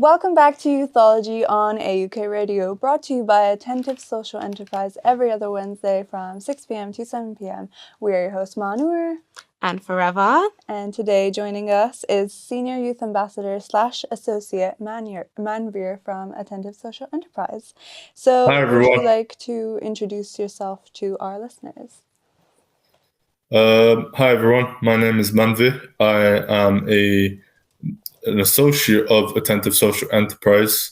Welcome back to Youthology on AUK Radio, brought to you by At10ttive social enterprise every other Wednesday from 6 p.m. to 7 p.m. We are your hosts, Manur and Forever. And today joining us is Senior Youth Ambassador / Associate Manveer from At10ttive social enterprise. So Hi, everyone. would you like to introduce yourself to our listeners? Hi, everyone. My name is Manveer. I am an associate of At10ttive Social Enterprise.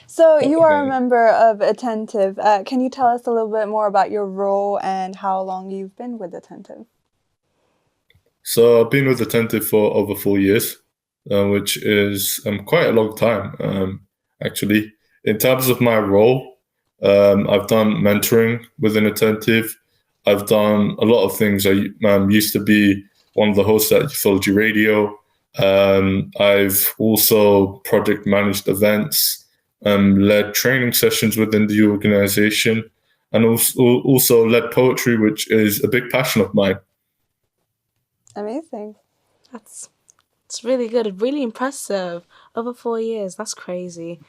So you are a member of At10ttive. Can you tell us a little bit more about your role and how long you've been with At10ttive? So I've been with At10ttive for over 4 years, which is quite a long time, actually. In terms of my role, I've done mentoring within At10ttive. I've done a lot of things. I used to be one of the hosts at Youthology Radio. I've also project managed events, led training sessions within the organization, and also led poetry, which is a big passion of mine. Amazing. It's really good, really impressive. Over 4 years, that's crazy.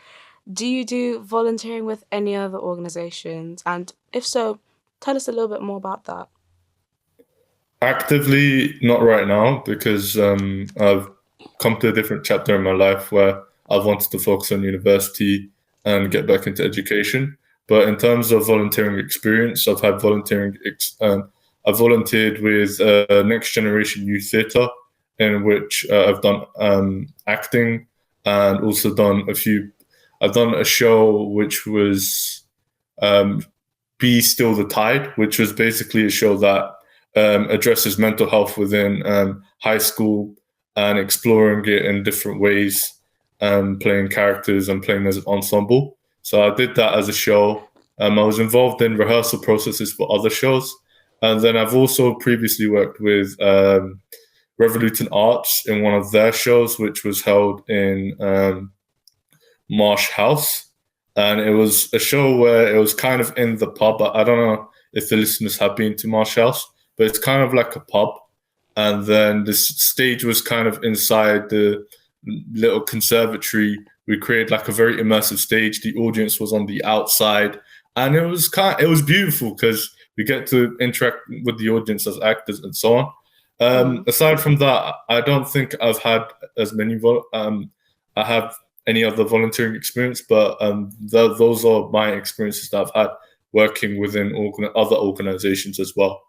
Do you do volunteering with any other organizations? And if so, tell us a little bit more about that. Actively, not right now, because I've come to a different chapter in my life where I've wanted to focus on university and get back into education. But in terms of volunteering experience, I've had volunteering. I've volunteered with Next Generation Youth Theatre, in which I've done acting and also done I've done a show which was Be Still the Tide, which was basically a show that addresses mental health within high school and exploring it in different ways, playing characters and playing as an ensemble. So I did that as a show. I was involved in rehearsal processes for other shows. And then I've also previously worked with Revolution Arts in one of their shows, which was held in Marsh House. And it was a show where it was kind of in the pub. I don't know if the listeners have been to Marsh House, but it's kind of like a pub. And then the stage was kind of inside the little conservatory. We created like a very immersive stage. The audience was on the outside. And it was beautiful because we get to interact with the audience as actors and so on. Aside from that, I don't think I've had as many. I have any other volunteering experience, but those are my experiences that I've had working within other organizations as well.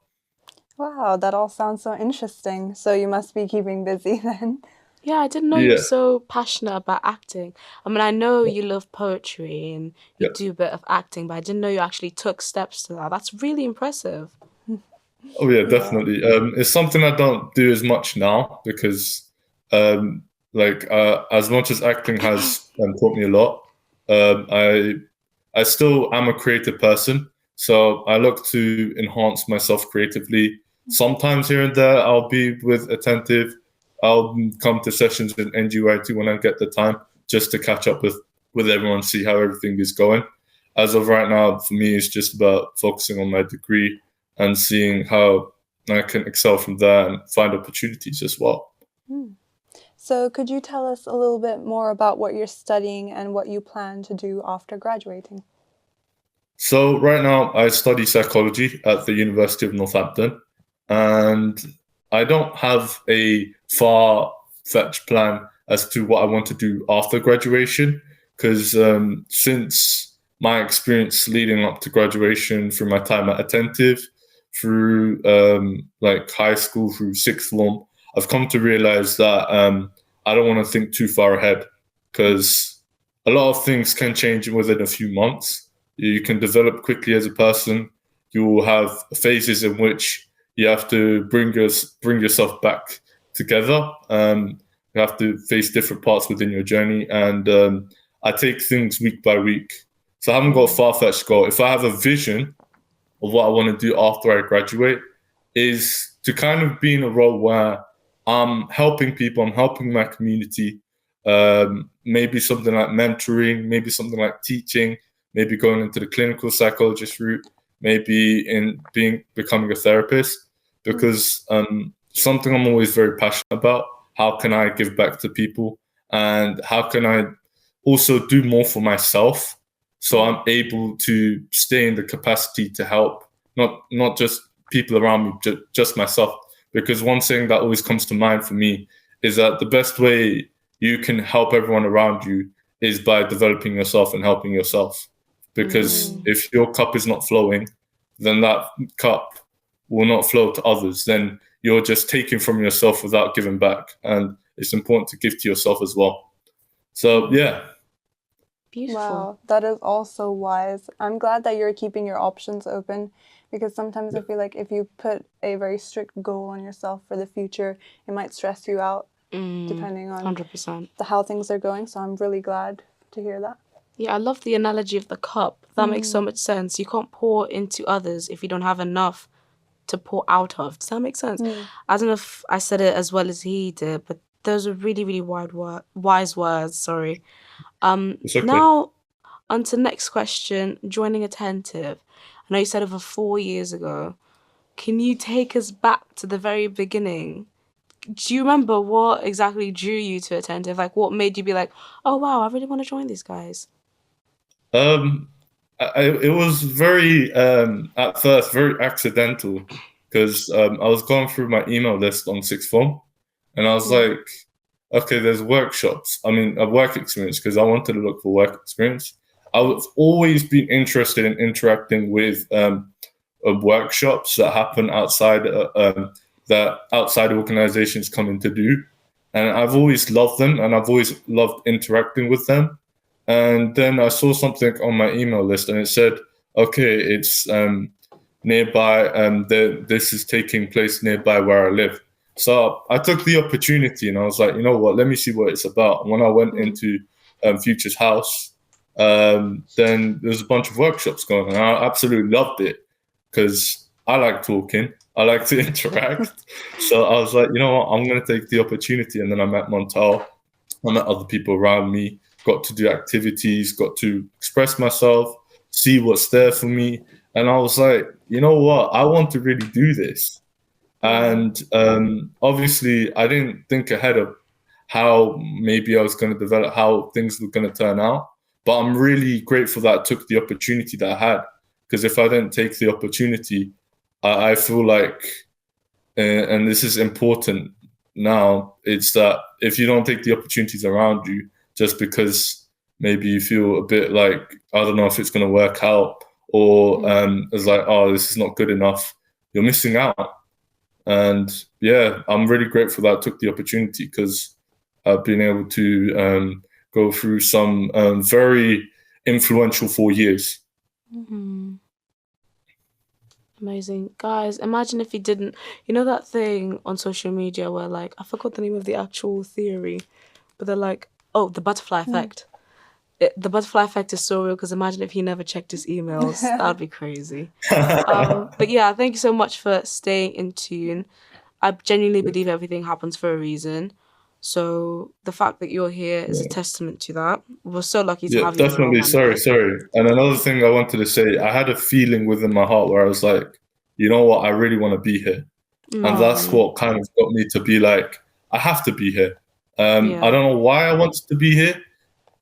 Wow, that all sounds so interesting. So you must be keeping busy then. Yeah, I didn't know you were so passionate about acting. I mean, I know you love poetry and you do a bit of acting, but I didn't know you actually took steps to that. That's really impressive. Oh, yeah, definitely. It's something I don't do as much now because, as much as acting has taught me a lot, I still am a creative person. So I look to enhance myself creatively. Sometimes here and there, I'll be with At10ttive. I'll come to sessions in NGYT when I get the time, just to catch up with everyone, see how everything is going. As of right now, for me, it's just about focusing on my degree and seeing how I can excel from there and find opportunities as well. So could you tell us a little bit more about what you're studying and what you plan to do after graduating? So right now I study psychology at the University of Northampton, and I don't have a far-fetched plan as to what I want to do after graduation, because since my experience leading up to graduation through my time at At10ttive, through high school, through sixth form, I've come to realize that I don't want to think too far ahead, because a lot of things can change within a few months. You can develop quickly as a person. You will have phases in which you have to bring yourself back together. You have to face different parts within your journey, and I take things week by week. So I haven't got a far-fetched goal. If I have a vision of what I want to do after I graduate, is to kind of be in a role where I'm helping people, I'm helping my community, maybe something like mentoring, maybe something like teaching, maybe going into the clinical psychologist route, maybe becoming a therapist, because something I'm always very passionate about. How can I give back to people, and how can I also do more for myself. So I'm able to stay in the capacity to help, not just people around me, just myself. Because one thing that always comes to mind for me is that the best way you can help everyone around you is by developing yourself and helping yourself. Because if your cup is not flowing, then that cup will not flow to others. Then you're just taking from yourself without giving back. And it's important to give to yourself as well. So, yeah. Beautiful. Wow, that is also wise. I'm glad that you're keeping your options open, because sometimes I feel like if you put a very strict goal on yourself for the future, it might stress you out depending on 100%. how things are going. So I'm really glad to hear that. Yeah, I love the analogy of the cup. That makes so much sense. You can't pour into others if you don't have enough to pour out of. Does that make sense? I don't know if I said it as well as he did, but those are really, really wise words. Sorry. It's okay. Now, on to the next question. Joining At10ttive. I know you said over 4 years ago. Can you take us back to the very beginning? Do you remember what exactly drew you to At10ttive? Like, what made you be like, oh wow, I really want to join these guys? It was very at first very accidental, because I was going through my email list on sixth form, and I was like, okay, there's workshops. I mean, a work experience, because I wanted to look for work experience. I've always been interested in interacting with workshops that happen outside that outside organizations come in to do, and I've always loved them, and I've always loved interacting with them. And then I saw something on my email list, and it said, okay, it's nearby, this is taking place nearby where I live. So I took the opportunity, and I was like, you know what, let me see what it's about. And when I went into Future's house, then there's a bunch of workshops going on. And I absolutely loved it, because I like talking, I like to interact. So I was like, you know what, I'm going to take the opportunity. And then I met Montal, I met other people around me, got to do activities, got to express myself, see what's there for me. And I was like, you know what, I want to really do this. And obviously, I didn't think ahead of how maybe I was going to develop, how things were going to turn out. But I'm really grateful that I took the opportunity that I had, because if I didn't take the opportunity, I feel like, and this is important now, it's that if you don't take the opportunities around you, just because maybe you feel a bit like, I don't know if it's going to work out, or it's like, oh, this is not good enough, you're missing out. And yeah, I'm really grateful that I took the opportunity, because I've been able to go through some very influential 4 years. Amazing. Guys, imagine if you didn't, you know that thing on social media where, like, I forgot the name of the actual theory, but they're like, oh, the butterfly effect. The butterfly effect is so real, because imagine if he never checked his emails. That would be crazy. But yeah, thank you so much for staying in tune. I genuinely believe everything happens for a reason. So the fact that you're here is a testament to that. We're so lucky to have you. Definitely. Sorry. And another thing I wanted to say, I had a feeling within my heart where I was like, you know what, I really want to be here. And that's what kind of got me to be like, I have to be here. I don't know why I wanted to be here,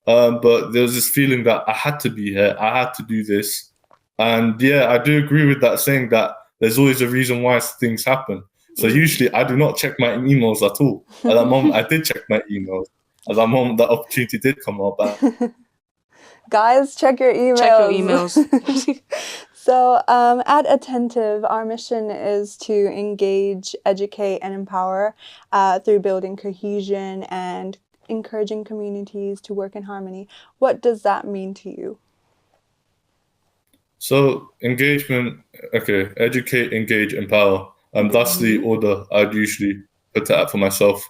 but there was this feeling that I had to be here. I had to do this. And yeah, I do agree with that, saying that there's always a reason why things happen. So usually I do not check my emails at all. At that moment, I did check my emails. At that moment, the opportunity did come up. Guys, check your emails. Check your emails. So at At10ttive, our mission is to engage, educate, and empower through building cohesion and encouraging communities to work in harmony. What does that mean to you? So engagement, okay, educate, engage, empower. That's the order I'd usually put it at for myself.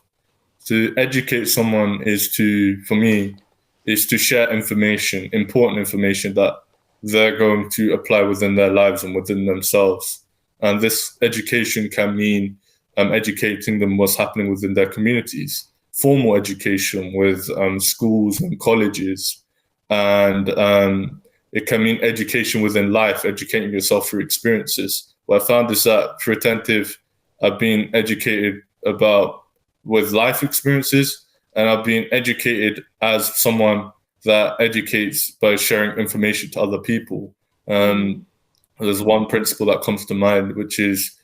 To educate someone is to, for me, is to share information, important information that they're going to apply within their lives and within themselves. And this education can mean educating them what's happening within their communities, formal education with schools and colleges, and it can mean education within life, educating yourself through experiences. What I found is that through At10ttive, I've been educated with life experiences, and I've been educated as someone that educates by sharing information to other people. There's one principle that comes to mind, which is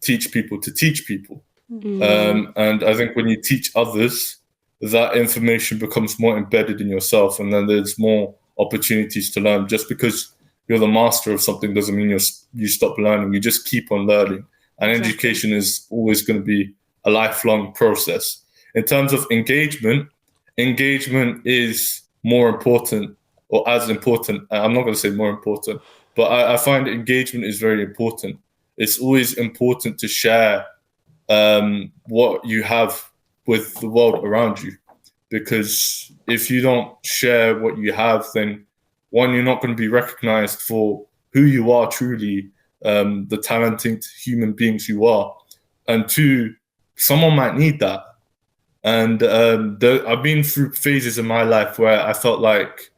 teach people to teach people. And I think when you teach others, that information becomes more embedded in yourself, and then there's more opportunities to learn. Just because you're the master of something doesn't mean you stop learning. You just keep on learning. And education is always going to be a lifelong process. In terms of engagement is more important, or as important. I'm not going to say more important, but I find engagement is very important. It's always important to share what you have with the world around you, because if you don't share what you have, then one, you're not going to be recognized for who you are truly, the talented human beings you are, and two, someone might need that. And I've been through phases in my life where I felt like,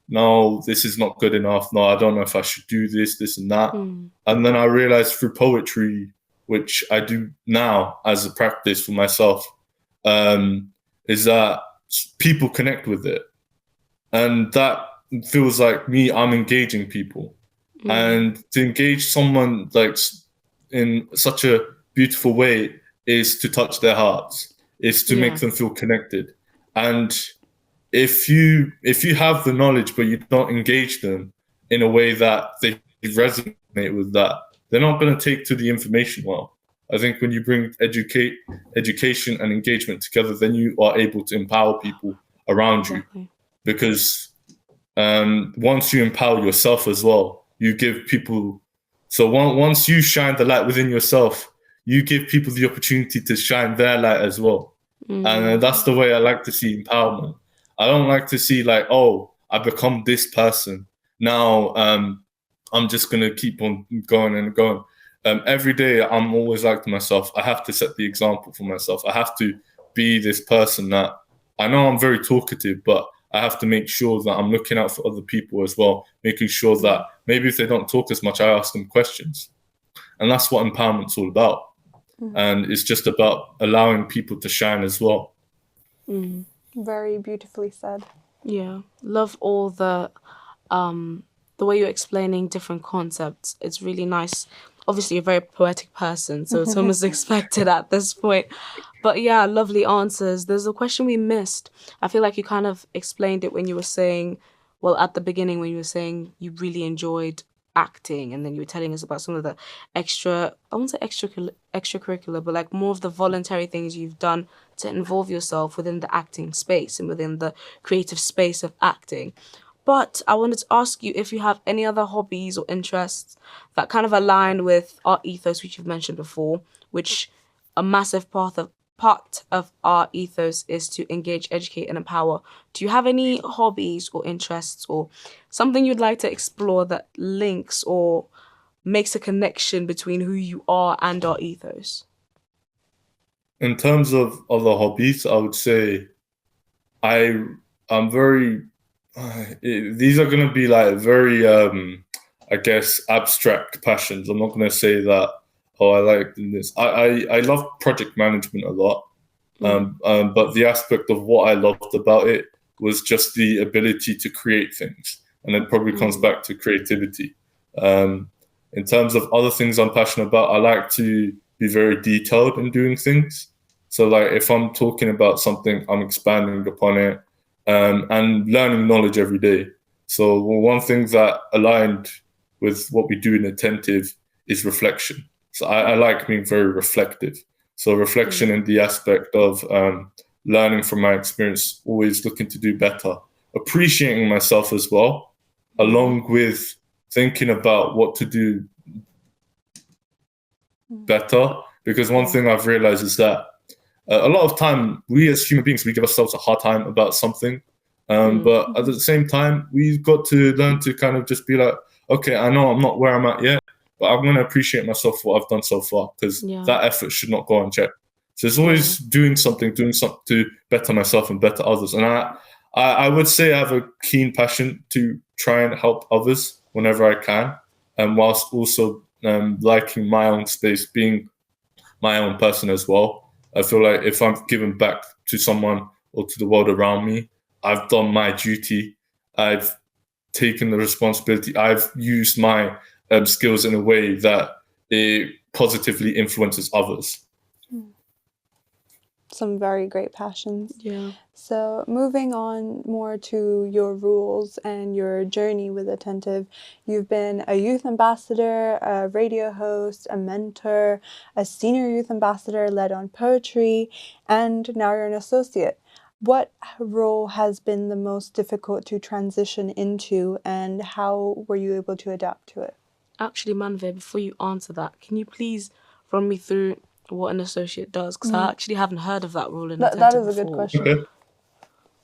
no, this is not good enough. No, I don't know if I should do this and that. And then I realized through poetry, which I do now as a practice for myself, is that people connect with it. And that feels like I'm engaging people. And to engage someone like in such a beautiful way is to touch their hearts, is to make them feel connected. And if you have the knowledge but you don't engage them in a way that they resonate with that, they're not going to take to the information well. I think when you bring education and engagement together, then you are able to empower people around you. Because once you empower yourself as well, you give people. So once you shine the light within yourself, you give people the opportunity to shine their light as well. And that's the way I like to see empowerment. I don't like to see like, oh, I become this person. Now I'm just going to keep on going and going. Every day I'm always like to myself, I have to set the example for myself. I have to be this person that I know I'm very talkative, but I have to make sure that I'm looking out for other people as well, making sure that maybe if they don't talk as much, I ask them questions. And that's what empowerment's all about. And it's just about allowing people to shine as well. Very beautifully said. Yeah, love all the way you're explaining different concepts. It's really nice. Obviously, you're a very poetic person, so it's almost expected at this point. But yeah, lovely answers. There's a question we missed. I feel like you kind of explained it when you were saying, well, at the beginning when you were saying you really enjoyed acting, and then you were telling us about some of the I won't say extracurricular, but like more of the voluntary things you've done to involve yourself within the acting space and within the creative space of acting. But I wanted to ask you if you have any other hobbies or interests that kind of align with our ethos, which you've mentioned before, which a massive part of our ethos is to engage, educate, and empower. Do you have any hobbies or interests or something you'd like to explore that links or makes a connection between who you are and our ethos? In terms of other hobbies, I would say I'm very. These are going to be like very, I guess, abstract passions. I'm not going to say that, oh, I like this. I love project management a lot. But the aspect of what I loved about it was just the ability to create things. And it probably comes back to creativity. In terms of other things I'm passionate about, I like to be very detailed in doing things. So like if I'm talking about something, I'm expanding upon it. And learning knowledge every day. So one thing that aligned with what we do in At10ttive is reflection. So I like being very reflective. So reflection in the aspect of learning from my experience, always looking to do better, appreciating myself as well, along with thinking about what to do better. Because one thing I've realized is that a lot of time, we as human beings, we give ourselves a hard time about something. But at the same time, we've got to learn to kind of just be like, okay, I know I'm not where I'm at yet, but I'm going to appreciate myself for what I've done so far, because that effort should not go unchecked. So it's always doing something to better myself and better others. And I would say I have a keen passion to try and help others whenever I can, and whilst also liking my own space, being my own person as well. I feel like if I'm giving back to someone or to the world around me, I've done my duty. I've taken the responsibility. I've used my skills in a way that it positively influences others. Some very great passions. Yeah. So moving on more to your rules and your journey with At10ttive, you've been a youth ambassador, a radio host, a mentor, a senior youth ambassador led on poetry, and now you're an associate. What role has been the most difficult to transition into, and how were you able to adapt to it? Actually, Manve, before you answer that, can you please run me through what an associate does? Because I actually haven't heard of that role in That At10ttive is a good before. question. Okay.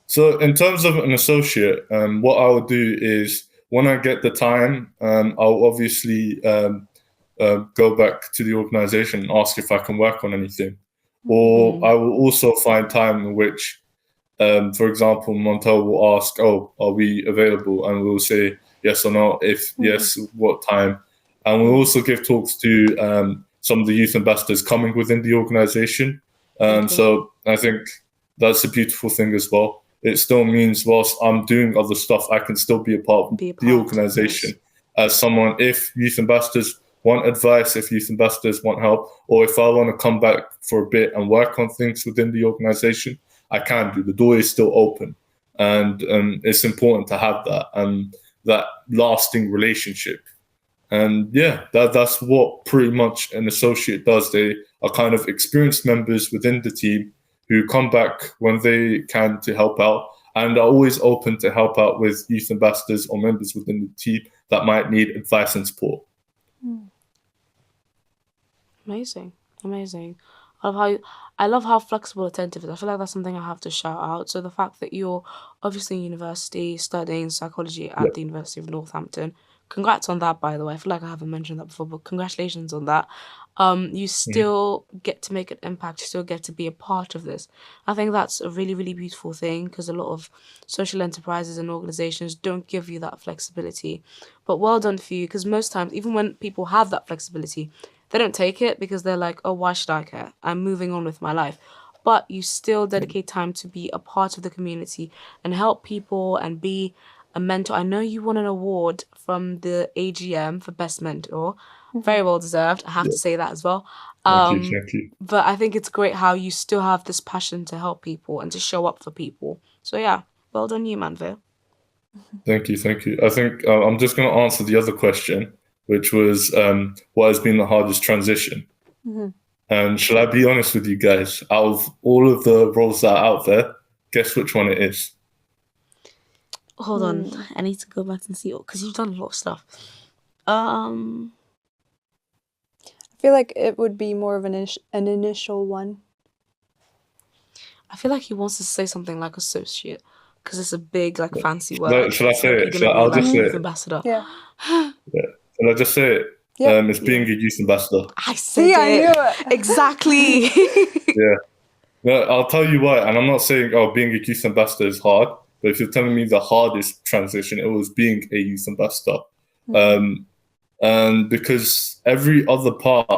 So in terms of an associate, what I will do is when I get the time, I'll obviously go back to the organization and ask if I can work on anything. Or I will also find time in which, for example, Montel will ask, "Oh, are we available?" And we'll say yes or no. If yes, what time? And we'll also give talks to some of the youth ambassadors coming within the organization. So I think that's a beautiful thing as well. It still means whilst I'm doing other stuff, I can still be a part of the organization as someone. If youth ambassadors want advice, if youth ambassadors want help, or if I want to come back for a bit and work on things within the organization, I can do. The door is still open, and it's important to have that and that lasting relationship. And yeah, that's what pretty much an associate does. They are kind of experienced members within the team who come back when they can to help out and are always open to help out with youth ambassadors or members within the team that might need advice and support. Amazing. I love how flexible At10ttive is. I feel like that's something I have to shout out. So the fact that you're obviously in university studying psychology at the University of Northampton. Congrats on that, by the way. I feel like I haven't mentioned that before, but congratulations on that. You still get to make an impact. You still get to be a part of this. I think that's a really, really beautiful thing because a lot of social enterprises and organizations don't give you that flexibility. But well done for you, because most times, even when people have that flexibility, they don't take it because they're like, oh, why should I care? I'm moving on with my life. But you still dedicate time to be a part of the community and help people and be a mentor. I know you won an award from the AGM for Best Mentor. Very well deserved. I have to say that as well. Thank you. But I think it's great how you still have this passion to help people and to show up for people. So yeah, well done you, Manville. Thank you. I think I'm just going to answer the other question, which was what has been the hardest transition. And shall I be honest with you guys? Out of all of the roles that are out there, guess which one it is? Hold on, I need to go back and see because you've done a lot of stuff. I feel like it would be more of an initial one. I feel like he wants to say something like associate because it's a big, like, fancy word. Shall I say it? I'll just say it. Ambassador. Yeah. Shall I just say it? It's being a youth ambassador. I said it. I knew it. Exactly. Yeah. No, I'll tell you why. And I'm not saying, being a youth ambassador is hard. But if you're telling me the hardest transition, it was being a youth ambassador. And because every other part,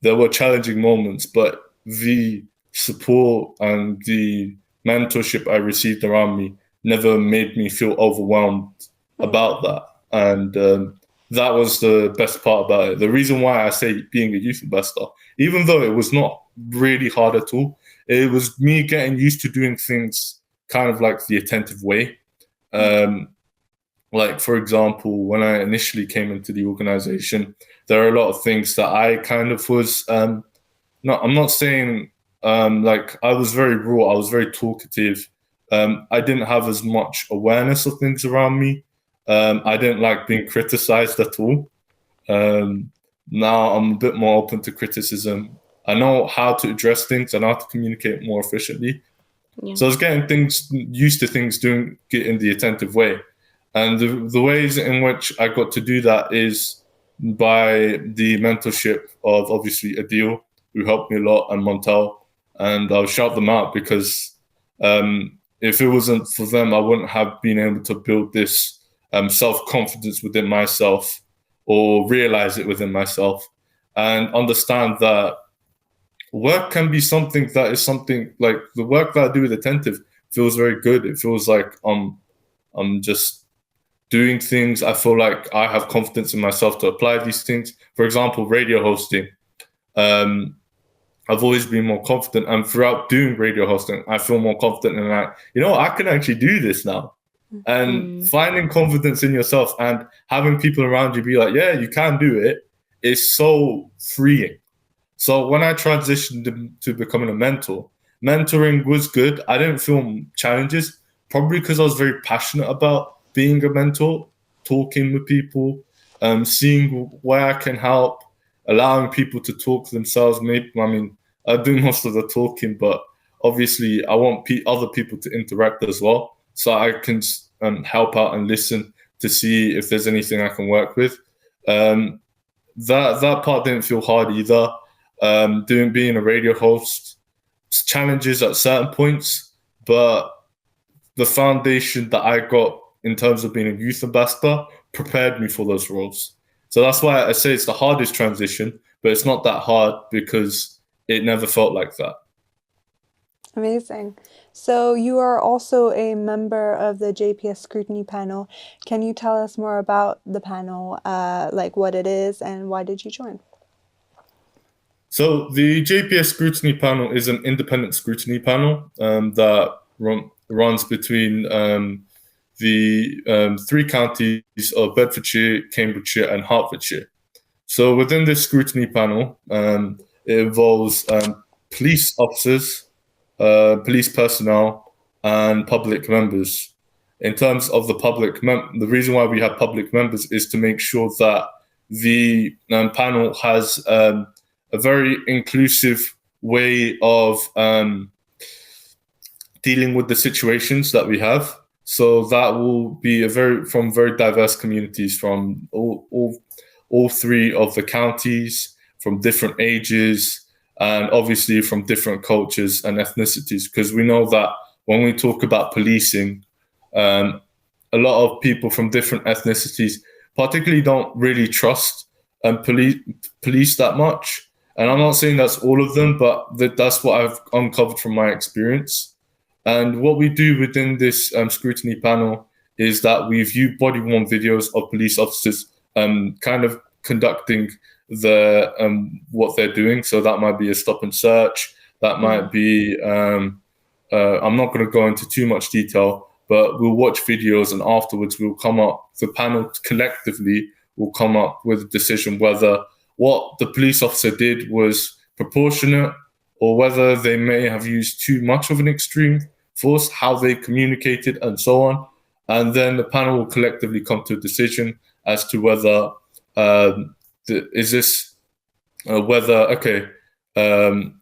there were challenging moments, but the support and the mentorship I received around me never made me feel overwhelmed about that. And that was the best part about it. The reason why I say being a youth ambassador, even though it was not really hard at all, it was me getting used to doing things kind of like the At10ttive way. Like, for example, when I initially came into the organization, there are a lot of things that I kind of was, I'm not saying like I was very raw, I was very talkative. I didn't have as much awareness of things around me. I didn't like being criticized at all. Now I'm a bit more open to criticism. I know how to address things and how to communicate more efficiently. Yeah. So I was getting used to things doing it in the At10ttive way. And the ways in which I got to do that is by the mentorship of obviously Adil, who helped me a lot, and Montel. And I'll shout them out because if it wasn't for them, I wouldn't have been able to build this self-confidence within myself or realize it within myself and understand that work can be something that is something like the work that I do with At10ttive feels very good. It feels like I'm just doing things. I feel like I have confidence in myself to apply these things. For example, radio hosting. I've always been more confident, and throughout doing radio hosting, I feel more confident in like, I can actually do this now. And finding confidence in yourself and having people around you be like, yeah, you can do it, is so freeing. So when I transitioned to becoming a mentor, mentoring was good. I didn't feel challenges, probably because I was very passionate about being a mentor, talking with people, seeing where I can help, allowing people to talk themselves. Maybe, I mean, I do most of the talking, but obviously I want other people to interact as well, so I can help out and listen to see if there's anything I can work with. That part didn't feel hard either. Being a radio host, challenges at certain points, but the foundation that I got in terms of being a youth ambassador prepared me for those roles. So that's why I say it's the hardest transition, but it's not that hard because it never felt like that. Amazing. So you are also a member of the JPS scrutiny panel. Can you tell us more about the panel, like what it is and why did you join? So the JPS scrutiny panel is an independent scrutiny panel that runs between the three counties of Bedfordshire, Cambridgeshire, and Hertfordshire. So within this scrutiny panel, it involves police officers, police personnel, and public members. In terms of the the reason why we have public members is to make sure that the panel has a very inclusive way of dealing with the situations that we have. So that will be from very diverse communities, from all three of the counties, from different ages, and obviously from different cultures and ethnicities. Because we know that when we talk about policing, a lot of people from different ethnicities particularly don't really trust police that much. And I'm not saying that's all of them, but that's what I've uncovered from my experience. And what we do within this scrutiny panel is that we view body-worn videos of police officers kind of conducting what they're doing. So that might be a stop and search. That might be, I'm not going to go into too much detail, but we'll watch videos and afterwards the panel collectively will come up with a decision whether what the police officer did was proportionate or whether they may have used too much of an extreme force, how they communicated, and so on. And then the panel will collectively come to a decision as to whether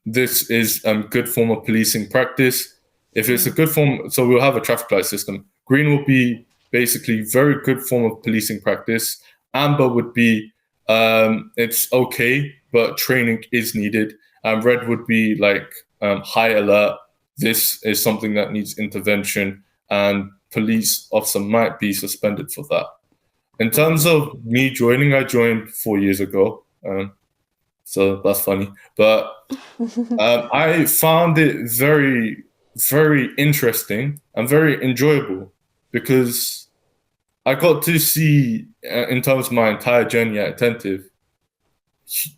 this is good form of policing practice. If it's a good form, so we'll have a traffic light system. Green will be basically very good form of policing practice. Amber would be it's okay, but training is needed. And red would be like high alert. This is something that needs intervention, and police officer might be suspended for that. In terms of me joining, I joined 4 years ago. So that's funny. But I found it very, very interesting and very enjoyable because I got to see, in terms of my entire journey at At10ttive,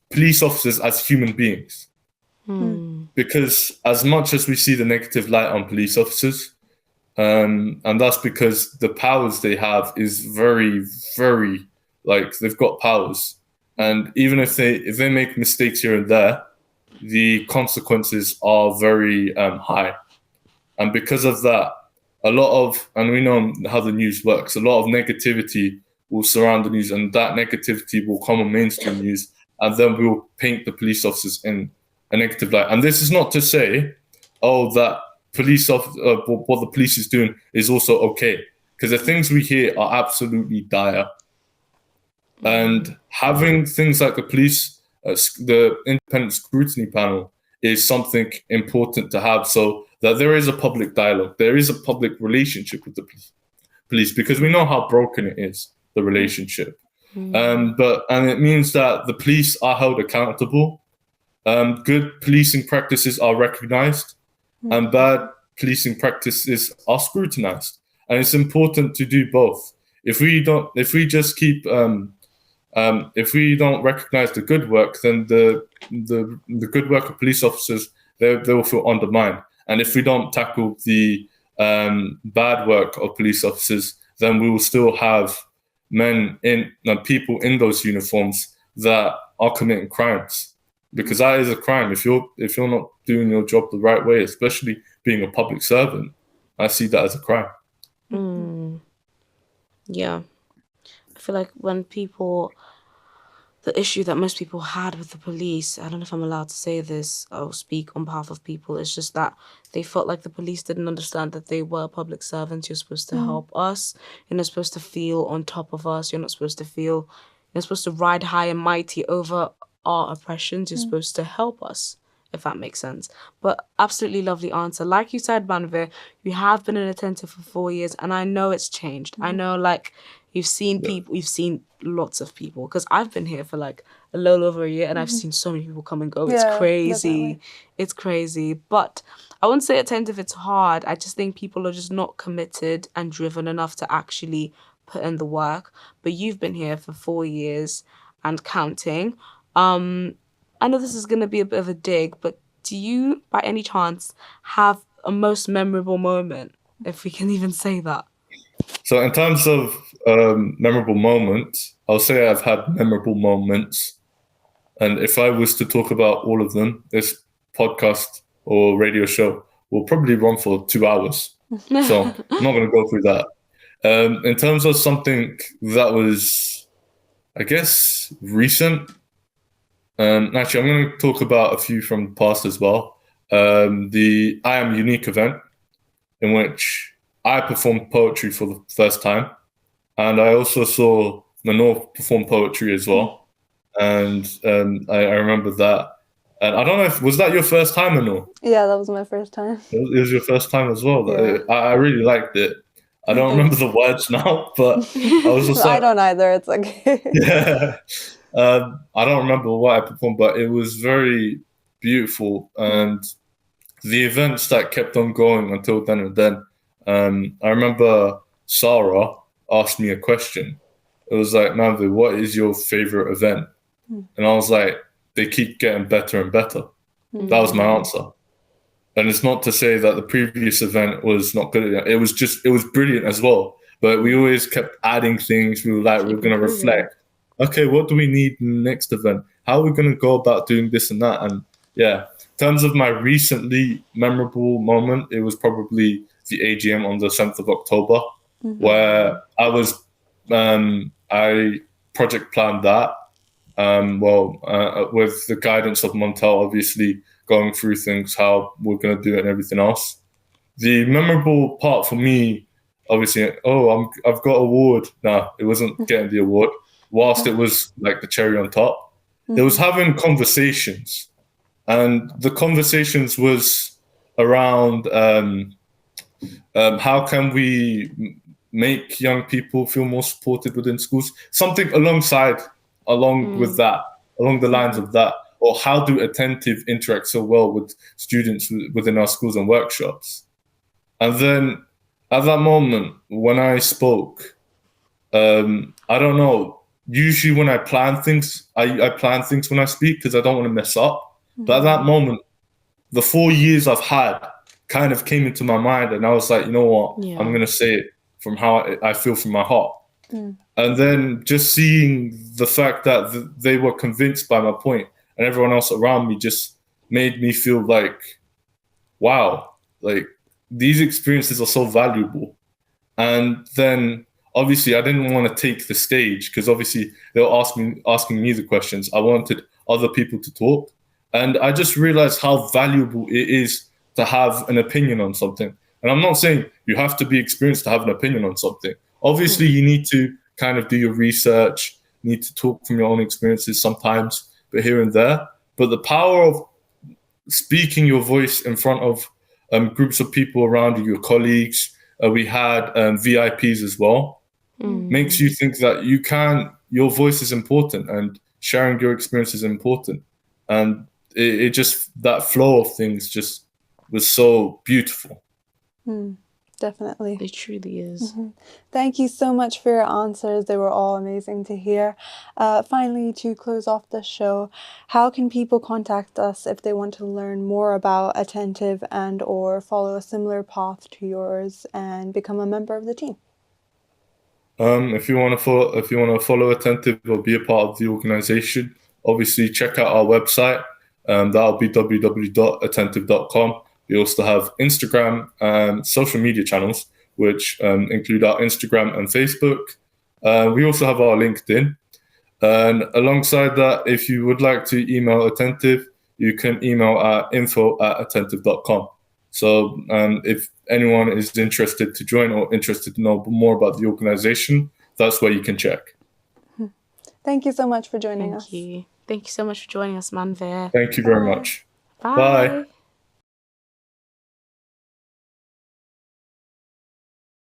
police officers as human beings. Because as much as we see the negative light on police officers, and that's because the powers they have is very, very, like, they've got powers. And even if they make mistakes here and there, the consequences are very high. And because of that, and we know how the news works, a lot of negativity will surround the news, and that negativity will come on mainstream news, and then we will paint the police officers in a negative light. And this is not to say, that what the police is doing is also okay, because the things we hear are absolutely dire. And having things like the independent scrutiny panel is something important to have, so that there is a public dialogue, there is a public relationship with the police, because we know how broken it is, the relationship. And it means that the police are held accountable. Good policing practices are recognized, and bad policing practices are scrutinized, and it's important to do both. If we just keep if we don't recognize the good work, then the good work of police officers, they will feel undermined. And if we don't tackle the bad work of police officers, then we will still have people in those uniforms that are committing crimes, because that is a crime. If you're not doing your job the right way, especially being a public servant, I see that as a crime. Yeah. I feel like the issue that most people had with the police, I don't know if I'm allowed to say this, I'll speak on behalf of people, it's just that they felt like the police didn't understand that they were public servants. You're supposed to help us. You're not supposed to feel on top of us. You're supposed to ride high and mighty over our oppressions. You're supposed to help us, if that makes sense. But absolutely lovely answer. Like you said, Banvir, you have been an attentive for 4 years, and I know it's changed. I know, like, you've seen people, you've seen lots of people, because I've been here for like a little over a year, and I've seen so many people come and go. It's crazy. Definitely. It's crazy. But I wouldn't say attentive, it's hard. I just think people are just not committed and driven enough to actually put in the work. But you've been here for 4 years and counting. I know this is going to be a bit of a dig, but do you, by any chance, have a most memorable moment, if we can even say that? So in terms of memorable moments, I'll say I've had memorable moments. And if I was to talk about all of them, this podcast or radio show will probably run for 2 hours. So I'm not going to go through that. In terms of something that was, I guess, recent, actually, I'm going to talk about a few from the past as well. The I Am Unique event, in which I performed poetry for the first time. And I also saw Manor perform poetry as well. And I remember that. And I don't know was that your first time, Manor? Yeah, that was my first time. It was your first time as well. Yeah. I really liked it. I don't remember the words now, but I was just I don't either. It's okay. yeah. I don't remember what I performed, but it was very beautiful. And the events that kept on going until then and then. I remember Sarah asked me a question. It was like, Manvi, what is your favorite event? And I was like, they keep getting better and better. That was my answer. And it's not to say that the previous event was not good. It was brilliant as well. But we always kept adding things. We were going to reflect. Okay, what do we need in the next event? How are we going to go about doing this and that? And yeah, in terms of my recently memorable moment, it was probably the AGM on the 7th of October, where I was, I project planned that, with the guidance of Montel, obviously going through things, how we're going to do it and everything else. The memorable part for me, obviously, I've got award. No, it wasn't getting the award. Whilst it was like the cherry on top, it was having conversations, and the conversations was around how can we make young people feel more supported within schools, something along the lines of that, or how do At10ttive interact so well with students within our schools and workshops. And then at that moment when I spoke, I don't know, usually when I plan things, I plan things when I speak because I don't want to mess up. But at that moment, the 4 years I've had kind of came into my mind, and I was like, you know what, I'm going to say it from how I feel from my heart. And then just seeing the fact that they were convinced by my point, and everyone else around me just made me feel like, wow, like these experiences are so valuable. And then obviously I didn't want to take the stage because obviously they were asking me the questions. I wanted other people to talk. And I just realized how valuable it is to have an opinion on something. And I'm not saying you have to be experienced to have an opinion on something. Obviously, you need to kind of do your research, need to talk from your own experiences sometimes, but here and there. But the power of speaking your voice in front of groups of people around you, your colleagues, we had VIPs as well, makes you think that your voice is important and sharing your experience is important. And it just, that flow of things just was so beautiful. Definitely. It truly is. Thank you so much for your answers. They were all amazing to hear. Finally, to close off the show, how can people contact us if they want to learn more about At10ttive and or follow a similar path to yours and become a member of the team? If you want to follow At10ttive or be a part of the organization, obviously check out our website. That'll be www.at10ttive.com. We also have Instagram and social media channels, which include our Instagram and Facebook. We also have our LinkedIn. And alongside that, if you would like to email At10ttive, you can email at info@at10ttive.com. So if anyone is interested to join or interested to know more about the organization, that's where you can check. Thank you so much for joining us. Thank you so much for joining us, Manveer. Thank you very much. Bye. Bye.